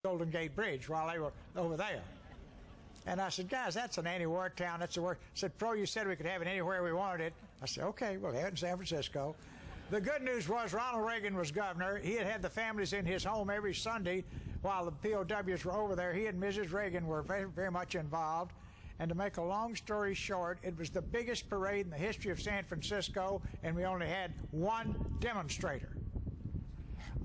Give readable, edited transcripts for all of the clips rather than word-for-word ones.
Golden Gate Bridge while they were over there. And I said, guys, that's an anti-war town. That's the war. I said, Pro, you said we could have it anywhere we wanted it. I said, okay, we'll have it in San Francisco. The good news was Ronald Reagan was governor. He had the families in his home every Sunday while the POWs were over there. He and Mrs. Reagan were very, very much involved. And to make a long story short, it was the biggest parade in the history of San Francisco, and we only had one demonstrator.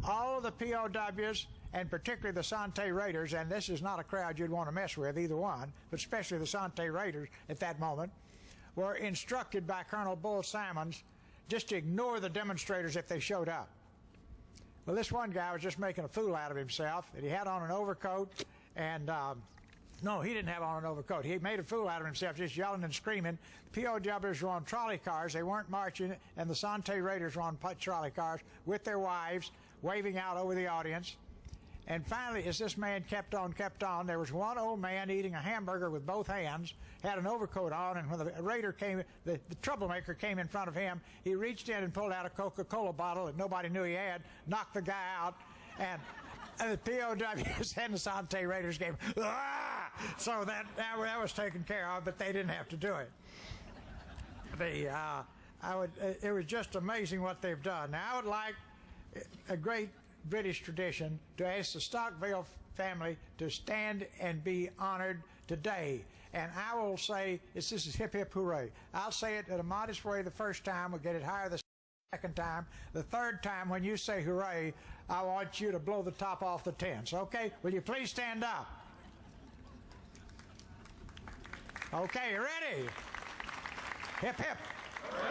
All of the POWs, and particularly the Sante Raiders, and this is not a crowd you'd want to mess with, either one, but especially the Sante Raiders at that moment, were instructed by Colonel Bull Simons just to ignore the demonstrators if they showed up. Well, this one guy was just making a fool out of himself, and he had on an overcoat, and no, he didn't have on an overcoat. He made a fool out of himself, just yelling and screaming. The POWs were on trolley cars. They weren't marching, and the Sante Raiders were on trolley cars with their wives, waving out over the audience. And finally, as this man kept on, there was one old man eating a hamburger with both hands, had an overcoat on, and when the raider came, the troublemaker came in front of him, he reached in and pulled out a Coca-Cola bottle that nobody knew he had, knocked the guy out, and the POWs and the Sante Raiders gave, ah! So that was taken care of, but they didn't have to do it. It was just amazing what they've done. Now, I would like a great British tradition to ask the Stockdale family to stand and be honored today. And I will say, this is hip hip hooray. I'll say it in a modest way the first time. We'll get it higher the second time. The third time, when you say hooray, I want you to blow the top off the tents. Okay? Will you please stand up? Okay, you ready? Hip hip. Hooray!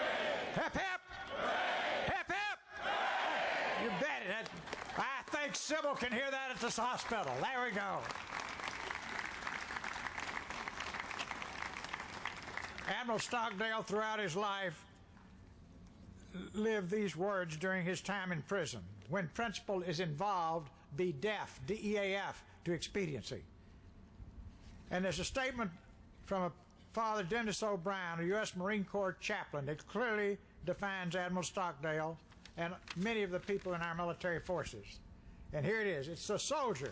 Hip hip. Hooray! Hip hip. Hooray! You bet it. I think Sybil can hear that at this hospital. There we go. Admiral Stockdale, throughout his life, lived these words during his time in prison. When principle is involved, be deaf, D-E-A-F, to expediency. And there's a statement from Father Dennis O'Brien, a U.S. Marine Corps chaplain, that clearly defines Admiral Stockdale and many of the people in our military forces. And here it is. It's the soldier,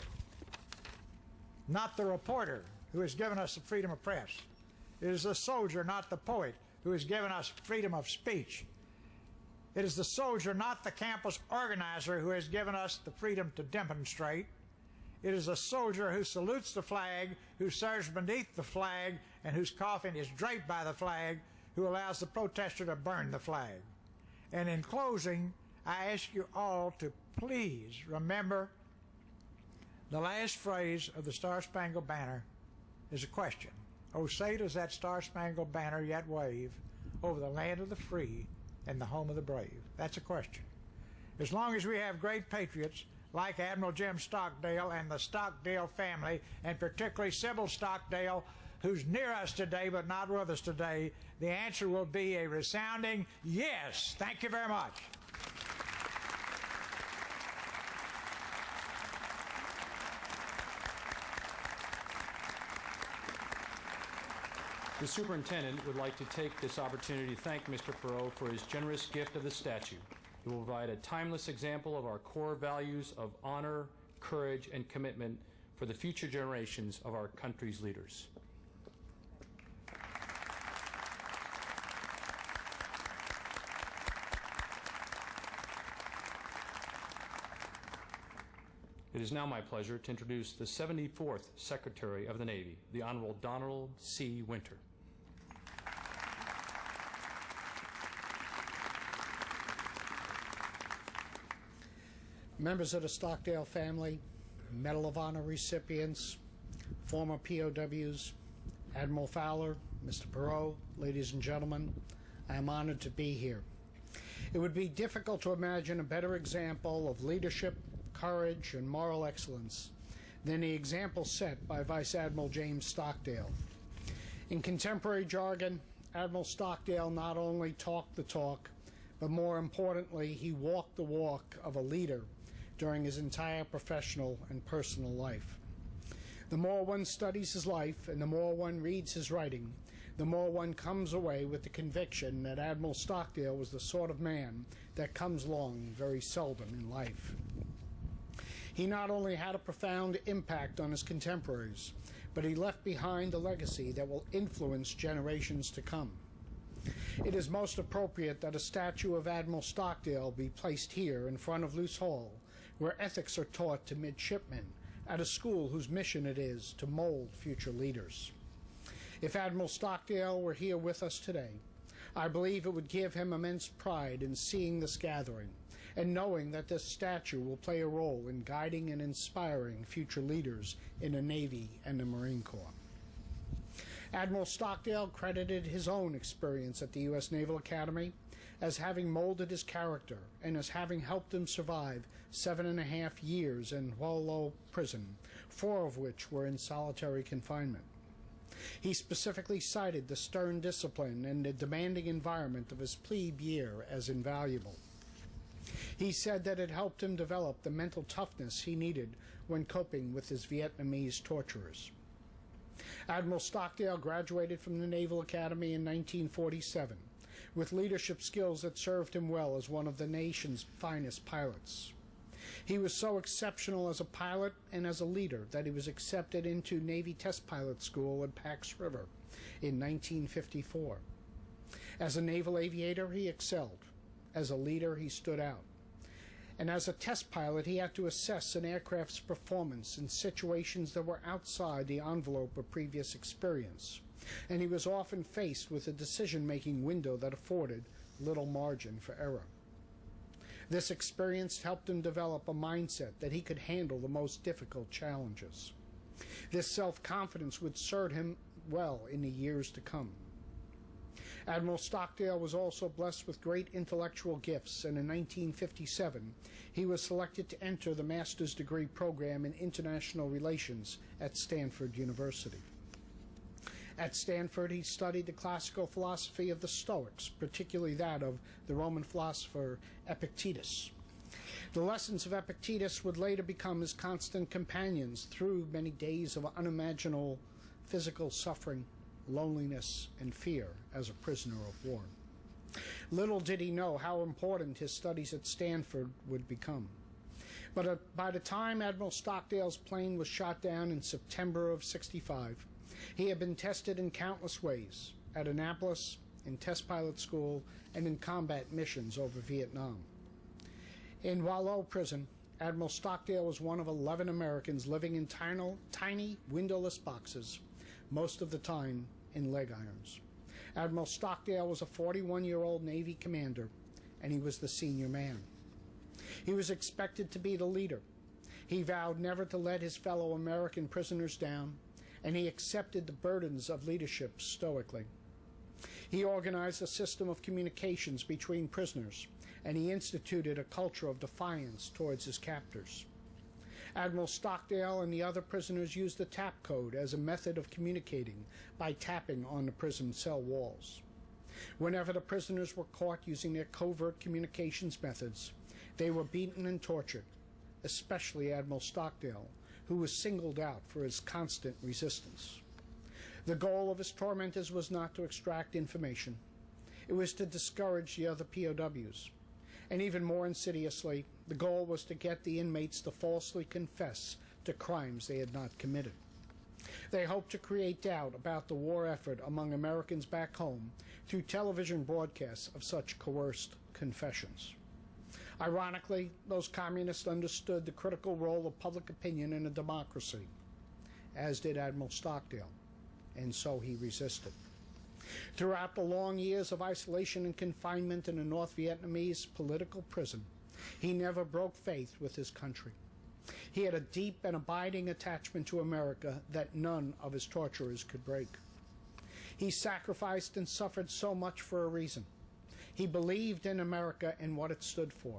not the reporter, who has given us the freedom of press. It is the soldier, not the poet, who has given us freedom of speech. It is the soldier, not the campus organizer, who has given us the freedom to demonstrate. It is the soldier who salutes the flag, who serves beneath the flag, and whose coffin is draped by the flag, who allows the protester to burn the flag. And in closing, I ask you all to please remember the last phrase of the Star-Spangled Banner is a question. Oh, say does that Star-Spangled Banner yet wave over the land of the free and the home of the brave? That's a question. As long as we have great patriots like Admiral Jim Stockdale and the Stockdale family, and particularly Sybil Stockdale, who's near us today but not with us today, the answer will be a resounding yes. Thank you very much. The superintendent would like to take this opportunity to thank Mr. Perot for his generous gift of the statue. It will provide a timeless example of our core values of honor, courage, and commitment for the future generations of our country's leaders. It is now my pleasure to introduce the 74th Secretary of the Navy, the Honorable Donald C. Winter. Members of the Stockdale family, Medal of Honor recipients, former POWs, Admiral Fowler, Mr. Perot, ladies and gentlemen, I am honored to be here. It would be difficult to imagine a better example of leadership, courage, and moral excellence than the example set by Vice Admiral James Stockdale. In contemporary jargon, Admiral Stockdale not only talked the talk, but more importantly, he walked the walk of a leader during his entire professional and personal life. The more one studies his life and the more one reads his writing, the more one comes away with the conviction that Admiral Stockdale was the sort of man that comes along very seldom in life. He not only had a profound impact on his contemporaries, but he left behind a legacy that will influence generations to come. It is most appropriate that a statue of Admiral Stockdale be placed here in front of Luce Hall, where ethics are taught to midshipmen at a school whose mission it is to mold future leaders. If Admiral Stockdale were here with us today, I believe it would give him immense pride in seeing this gathering and knowing that this statue will play a role in guiding and inspiring future leaders in the Navy and the Marine Corps. Admiral Stockdale credited his own experience at the U.S. Naval Academy as having molded his character and as having helped him survive 7.5 years in Wallow Prison, 4 of which were in solitary confinement. He specifically cited the stern discipline and the demanding environment of his plebe year as invaluable. He said that it helped him develop the mental toughness he needed when coping with his Vietnamese torturers. Admiral Stockdale graduated from the Naval Academy in 1947 with leadership skills that served him well as one of the nation's finest pilots. He was so exceptional as a pilot and as a leader that he was accepted into Navy Test Pilot School at Pax River in 1954. As a naval aviator, he excelled. As a leader, he stood out. And as a test pilot, he had to assess an aircraft's performance in situations that were outside the envelope of previous experience. And he was often faced with a decision-making window that afforded little margin for error. This experience helped him develop a mindset that he could handle the most difficult challenges. This self-confidence would serve him well in the years to come. Admiral Stockdale was also blessed with great intellectual gifts, and in 1957 he was selected to enter the master's degree program in international relations at Stanford University. At Stanford, he studied the classical philosophy of the Stoics, particularly that of the Roman philosopher Epictetus. The lessons of Epictetus would later become his constant companions through many days of unimaginable physical suffering, loneliness, and fear as a prisoner of war. Little did he know how important his studies at Stanford would become. But by the time Admiral Stockdale's plane was shot down in September of '65, he had been tested in countless ways, at Annapolis, in test pilot school, and in combat missions over Vietnam. In Wallow Prison, Admiral Stockdale was one of 11 Americans living in tiny windowless boxes, most of the time in leg irons. Admiral Stockdale was a 41-year-old Navy commander, and he was the senior man. He was expected to be the leader. He vowed never to let his fellow American prisoners down, and he accepted the burdens of leadership stoically. He organized a system of communications between prisoners, and he instituted a culture of defiance towards his captors. Admiral Stockdale and the other prisoners used the tap code as a method of communicating by tapping on the prison cell walls. Whenever the prisoners were caught using their covert communications methods, they were beaten and tortured, especially Admiral Stockdale, who was singled out for his constant resistance. The goal of his tormentors was not to extract information. It was to discourage the other POWs. And even more insidiously, the goal was to get the inmates to falsely confess to crimes they had not committed. They hoped to create doubt about the war effort among Americans back home through television broadcasts of such coerced confessions. Ironically, those communists understood the critical role of public opinion in a democracy, as did Admiral Stockdale, and so he resisted. Throughout the long years of isolation and confinement in a North Vietnamese political prison, he never broke faith with his country. He had a deep and abiding attachment to America that none of his torturers could break. He sacrificed and suffered so much for a reason. He believed in America and what it stood for.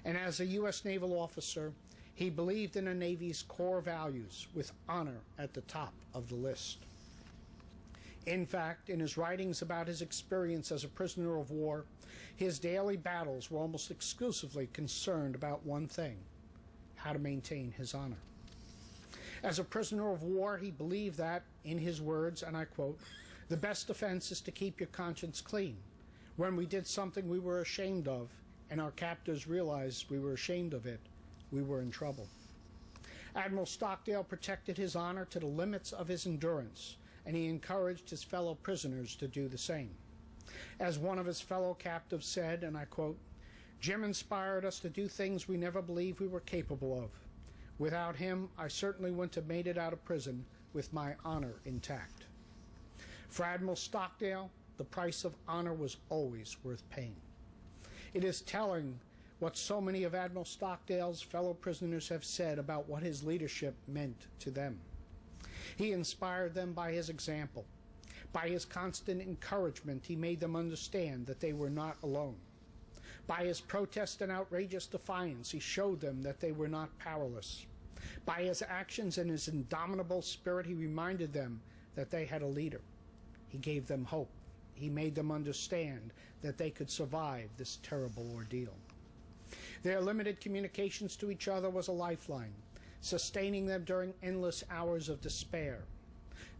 And as a U.S. naval officer, he believed in the Navy's core values, with honor at the top of the list. In fact, in his writings about his experience as a prisoner of war, his daily battles were almost exclusively concerned about one thing: how to maintain his honor. As a prisoner of war, he believed that, in his words, and I quote, "The best defense is to keep your conscience clean. When we did something we were ashamed of, and our captors realized we were ashamed of it, we were in trouble." Admiral Stockdale protected his honor to the limits of his endurance, and he encouraged his fellow prisoners to do the same. As one of his fellow captives said, and I quote, "Jim inspired us to do things we never believed we were capable of. Without him, I certainly wouldn't have made it out of prison with my honor intact." For Admiral Stockdale, the price of honor was always worth paying. It is telling what so many of Admiral Stockdale's fellow prisoners have said about what his leadership meant to them. He inspired them by his example. By his constant encouragement, he made them understand that they were not alone. By his protest and outrageous defiance, he showed them that they were not powerless. By his actions and his indomitable spirit, he reminded them that they had a leader. He gave them hope. He made them understand that they could survive this terrible ordeal. Their limited communications to each other was a lifeline, sustaining them during endless hours of despair.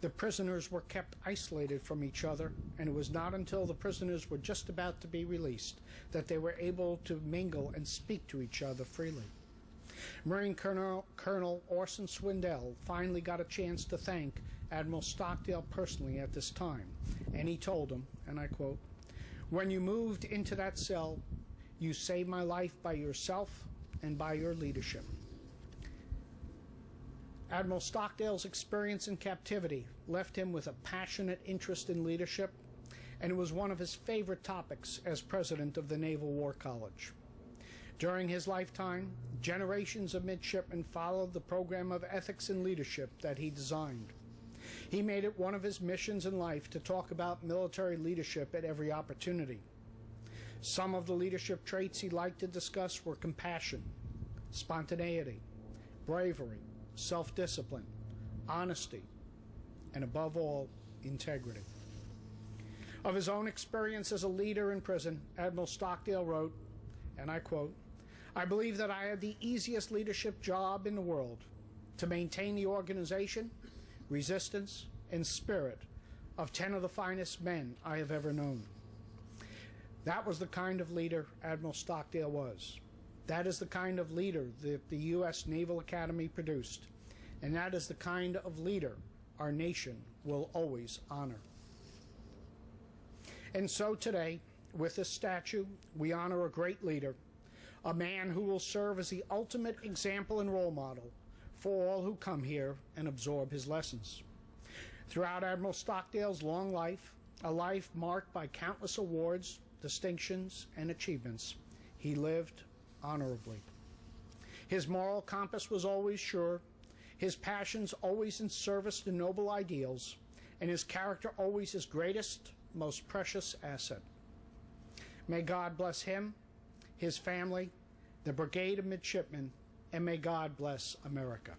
The prisoners were kept isolated from each other, and it was not until the prisoners were just about to be released that they were able to mingle and speak to each other freely. Marine Colonel Orson Swindell finally got a chance to thank Admiral Stockdale personally at this time, and he told him, and I quote, "When you moved into that cell, you saved my life by yourself and by your leadership." Admiral Stockdale's experience in captivity left him with a passionate interest in leadership, and it was one of his favorite topics as president of the Naval War College. During his lifetime, generations of midshipmen followed the program of ethics and leadership that he designed. He made it one of his missions in life to talk about military leadership at every opportunity. Some of the leadership traits he liked to discuss were compassion, spontaneity, bravery, self-discipline, honesty, and above all, integrity. Of his own experience as a leader in prison, Admiral Stockdale wrote, and I quote, "I believe that I had the easiest leadership job in the world, to maintain the organization, resistance, and spirit of 10 of the finest men I have ever known." That was the kind of leader Admiral Stockdale was. That is the kind of leader that the U.S. Naval Academy produced, and that is the kind of leader our nation will always honor. And so today, with this statue, we honor a great leader, a man who will serve as the ultimate example and role model for all who come here and absorb his lessons. Throughout Admiral Stockdale's long life, a life marked by countless awards, distinctions, and achievements, he lived honorably. His moral compass was always sure, his passions always in service to noble ideals, and his character always his greatest, most precious asset. May God bless him, his family, the Brigade of Midshipmen, and may God bless America.